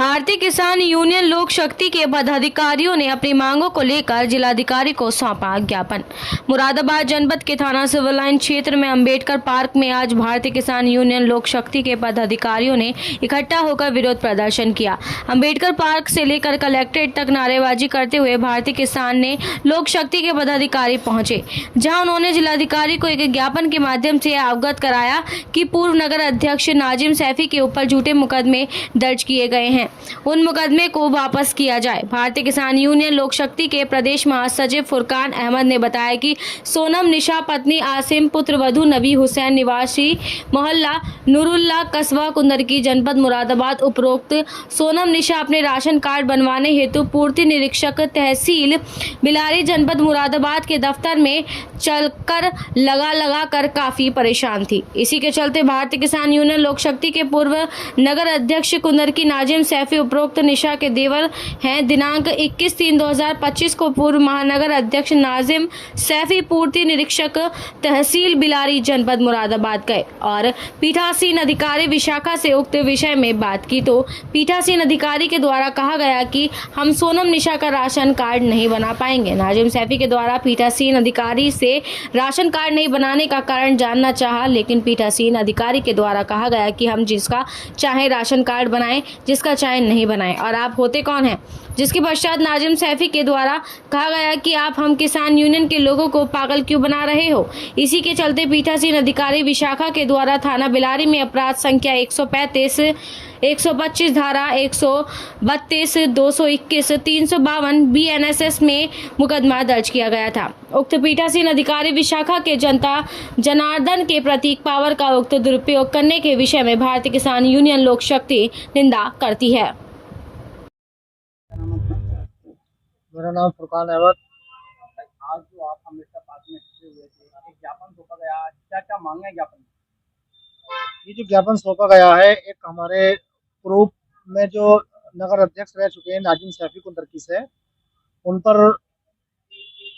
भारतीय किसान यूनियन लोक शक्ति के पदाधिकारियों ने अपनी मांगों को लेकर जिलाधिकारी को सौंपा ज्ञापन। मुरादाबाद जनपद के थाना सिविल लाइन क्षेत्र में अंबेडकर पार्क में आज भारतीय किसान यूनियन लोक शक्ति के पदाधिकारियों ने इकट्ठा होकर विरोध प्रदर्शन किया। अंबेडकर पार्क से लेकर कलेक्ट्रेट तक नारेबाजी करते हुए भारतीय किसान ने लोक शक्ति के पदाधिकारी पहुंचे, जहां उन्होंने जिलाधिकारी को एक ज्ञापन के माध्यम से अवगत कराया कि पूर्व नगर अध्यक्ष नाजिम सैफी के ऊपर झूठे मुकदमे दर्ज किए गए हैं, उन मुकदमे को वापस किया जाए। भारतीय किसान यूनियन लोक शक्ति के प्रदेश महासचिव फुरकान अहमद ने बताया कि सोनम निशा पत्नी आसिम पुत्र वधु नबी हुसैन निवासी मोहल्ला नूरुल्लाह कस्बा कुंदरकी जनपद मुरादाबाद उपरोक्त सोनम निशा अपने राशन कार्ड बनवाने हेतु पूर्ति निरीक्षक तहसील बिलारी जनपद मुरादाबाद के दफ्तर में चलकर लगा कर काफी परेशान थी। इसी के चलते भारतीय किसान यूनियन लोक शक्ति के पूर्व नगर अध्यक्ष कुंदरकी नाजिम सैफी उपरोक्त निशा के देवर हैं। दिनांक 21/3/2025 को पूर्व महानगर अध्यक्ष नाजिम सैफी पूर्ति निरीक्षक तहसील बिलारी जनपद मुरादाबाद गए और पीठासीन अधिकारी विशाखा से उक्त विषय में बात की, तो पीठासीन अधिकारी के द्वारा कहा गया कि हम सोनम निशा का राशन कार्ड नहीं बना पाएंगे। नाजिम सैफी के द्वारा पीठासीन अधिकारी से राशन कार्ड नहीं बनाने का कारण जानना चाहा, लेकिन पीठासीन अधिकारी के द्वारा कहा गया कि हम जिसका चाहे राशन कार्ड बनाएं, जिसका चाहे नहीं बनाएं, और आप होते कौन हैं। जिसके पश्चात नाजिम सैफी के द्वारा कहा गया कि आप हम किसान यूनियन के लोगों को पागल क्यों बना रहे हो। इसी के चलते पीठासीन अधिकारी विशाखा के द्वारा थाना बिलारी में अपराध संख्या 135, 125 धारा 132, 221, 352 BNSS में मुकदमा दर्ज किया गया था। उक्त पीठासीन अधिकारी विशाखा के जनता जनार्दन के प्रतीक पावर का उक्त दुरुपयोग करने के विषय में भारतीय किसान यूनियन लोक शक्ति निंदा करती है। मेरा नाम फुरकान अहमद। आज जो आप अम्बेडकर पार्क में हुए थे, एक ज्ञापन सौंपा गया, क्या क्या मांगे हैं ज्ञापन? ये जो ज्ञापन सौंपा गया है, एक हमारे पूर्व में जो नगर अध्यक्ष रह चुके हैं नाजिम सैफी कुंदरकी से, उन पर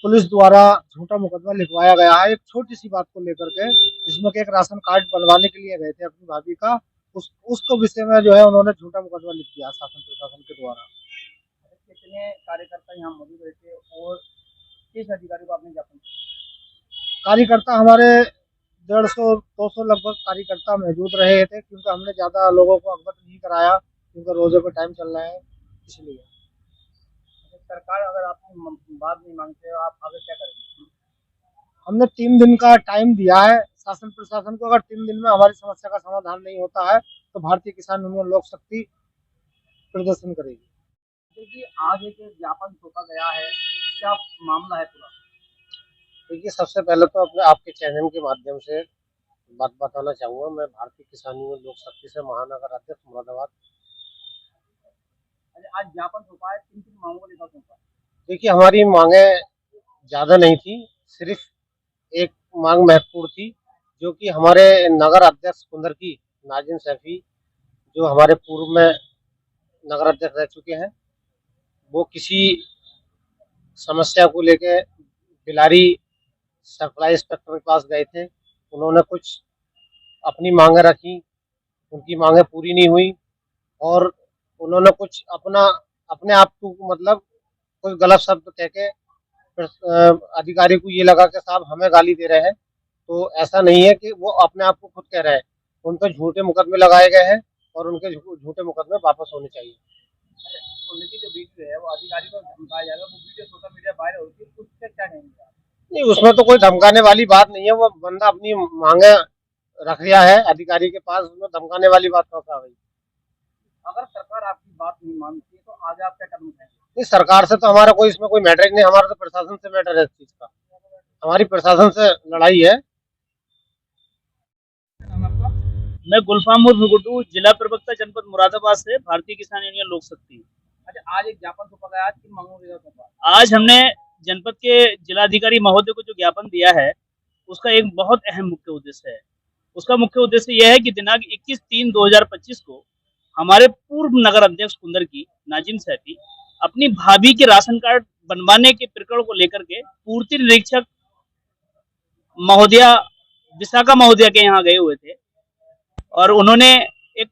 पुलिस द्वारा झूठा मुकदमा लिखवाया गया है एक छोटी सी बात को लेकर के, जिसमें कि एक राशन कार्ड बनवाने के लिए गए थे अपनी भाभी का, उसको विषय में जो है उन्होंने झूठा मुकदमा लिख दिया शासन प्रशासन के द्वारा। कितने कार्यकर्ता यहाँ मौजूद रहे थे और किस अधिकारी को आपने ज्ञापन किया? कार्यकर्ता हमारे 150-200 लगभग कार्यकर्ता मौजूद रहे थे, क्योंकि हमने ज्यादा लोगों को अवगत नहीं कराया, क्योंकि रोजे का टाइम चल रहा है, इसलिए। सरकार अगर आपकी बात नहीं मानते हो, आप आगे क्या करेंगे? हमने 3 दिन का टाइम दिया है शासन प्रशासन को। अगर 3 दिन में हमारी समस्या का समाधान नहीं होता है तो भारतीय किसान यूनियन लोक शक्ति प्रदर्शन करेगी। क्योंकि आज एक ज्ञापन सौंपा गया है, क्या मामला है पूरा? देखिए, सबसे पहले तो अपने आपके चैनल के माध्यम से बात बताना चाहूँगा। मैं भारतीय किसान यूनियन लोक शक्ति से महानगर अध्यक्ष मुरादाबाद। आज ज्ञापन सौंपा है, किन मांगों को लेकर सौंपा? देखिए, हमारी मांगे ज्यादा नहीं थी, सिर्फ एक मांग महत्वपूर्ण थी, जो कि हमारे नगर अध्यक्ष कुंदरकी नाजिम सैफी, जो हमारे पूर्व में नगर अध्यक्ष रह चुके हैं, वो किसी समस्या को लेकर बिलारी सप्लाई इंस्पेक्टर के पास गए थे। उन्होंने कुछ अपनी मांगे रखी, उनकी मांगे पूरी नहीं हुई, और उन्होंने कुछ अपने आप को मतलब कुछ गलत शब्द कह के अधिकारी को ये लगा कि साहब हमें गाली दे रहे हैं। तो ऐसा नहीं है कि वो अपने आप को खुद कह रहे हैं, उन पर झूठे मुकदमे लगाए गए हैं और उनके झूठे मुकदमे वापस होने चाहिए। उनकी जो वीडियो है वो अधिकारी को धमकाया जा रहा है, वो वीडियो सोशल मीडिया वायरल होती है, उससे क्या कहेंगे? नहीं, उसमें तो कोई धमकाने वाली बात नहीं है। वो बंदा अपनी मांगे रख लिया है अधिकारी के पास, उसमें धमकाने वाली बात कहाँ से आ गई? अगर सरकार आपकी बात नहीं मानती है तो आगे आप क्या कदम उठाएंगे? नहीं, सरकार से तो हमारा कोई इसमें कोई मैटर नहीं, हमारा तो प्रशासन से मैटर है इस चीज का। हमारी प्रशासन से लड़ाई है। मैं गुलफाम गुड्डू, जिला प्रवक्ता जनपद मुरादाबाद से भारतीय किसान यूनियन लोक शक्ति। अच्छा, आज एक ज्ञापन सौंपा गया, आज किन मांगों के सौंपा? आज हमने जनपद के जिलाधिकारी महोदय को जो ज्ञापन दिया है, उसका एक बहुत अहम मुख्य उद्देश्य है। उसका मुख्य उद्देश्य यह है कि दिनांक 21/3/2025 को हमारे पूर्व नगर अध्यक्ष कुंदरकी नाजिम सैफी अपनी भाभी के राशन कार्ड बनवाने के प्रकरण को लेकर के पूर्ति निरीक्षक महोदया विशाखा महोदया के यहाँ गए हुए थे, और उन्होंने एक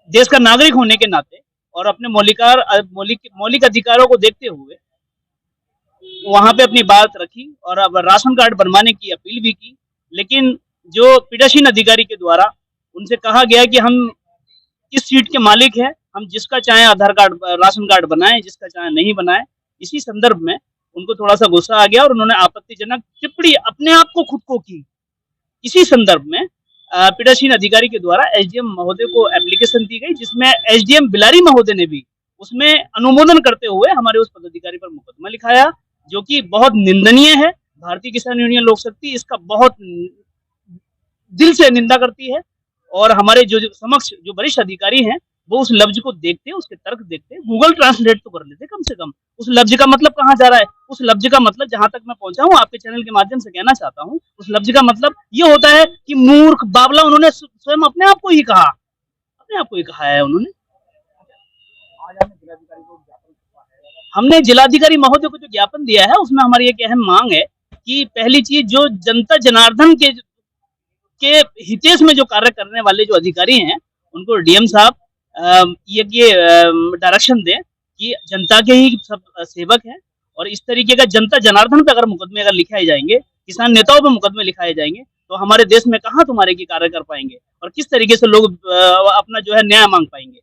देश का नागरिक होने के नाते और अपने मौलिक अधिकारों को देखते हुए वहां पे अपनी बात रखी और अब राशन कार्ड बनवाने की अपील भी की। लेकिन जो पीठासीन अधिकारी के द्वारा उनसे कहा गया कि हम किस सीट के मालिक हैं, हम जिसका चाहे आधार कार्ड राशन कार्ड बनाएं, जिसका चाहे नहीं बनाएं। इसी संदर्भ में उनको थोड़ा सा गुस्सा आ गया और उन्होंने आपत्तिजनक टिप्पणी अपने आप को खुद को की। इसी संदर्भ में पीठासीन अधिकारी के द्वारा एसडीएम महोदय को एप्लीकेशन दी गई, जिसमें एसडीएम बिलारी महोदय ने भी उसमें अनुमोदन करते हुए हमारे उस पदाधिकारी पर मुकदमा लिखाया, जो कि बहुत निंदनीय है। भारतीय किसान यूनियन लोक शक्ति इसका बहुत दिल से निंदा करती है और हमारे जो समक्ष जो वरिष्ठ अधिकारी हैं वो उस लफ्ज को देखते, उसके तर्क देखते, गूगल ट्रांसलेट तो कर लेते कम से कम। उस लफ्ज का मतलब कहाँ जा रहा है, उस लफ्ज का मतलब जहां तक मैं पहुंचा हूँ आपके चैनल के माध्यम से कहना चाहता हूँ, उस लफ्ज का मतलब ये होता है कि मूर्ख, बावला। उन्होंने स्वयं अपने आप को ही कहा, अपने आप को ही कहा है उन्होंने। आज हमने जिलाधिकारी को ज्ञापन सौंपा है। हमने जिलाधिकारी महोदय को जो ज्ञापन दिया है उसमें हमारी एक अहम मांग है कि पहली चीज, जो जनता जनार्दन के हितेश में जो कार्य करने वाले जो अधिकारी हैं उनको डीएम साहब ये डायरेक्शन दें कि जनता के ही सब सेवक हैं और इस तरीके का जनता जनार्दन पे अगर मुकदमे अगर लिखाए जाएंगे, किसान नेताओं पे मुकदमे लिखाए जाएंगे, तो हमारे देश में कहाँ तुम्हारे की कार्य कर पाएंगे और किस तरीके से लोग अपना जो है न्याय मांग पाएंगे।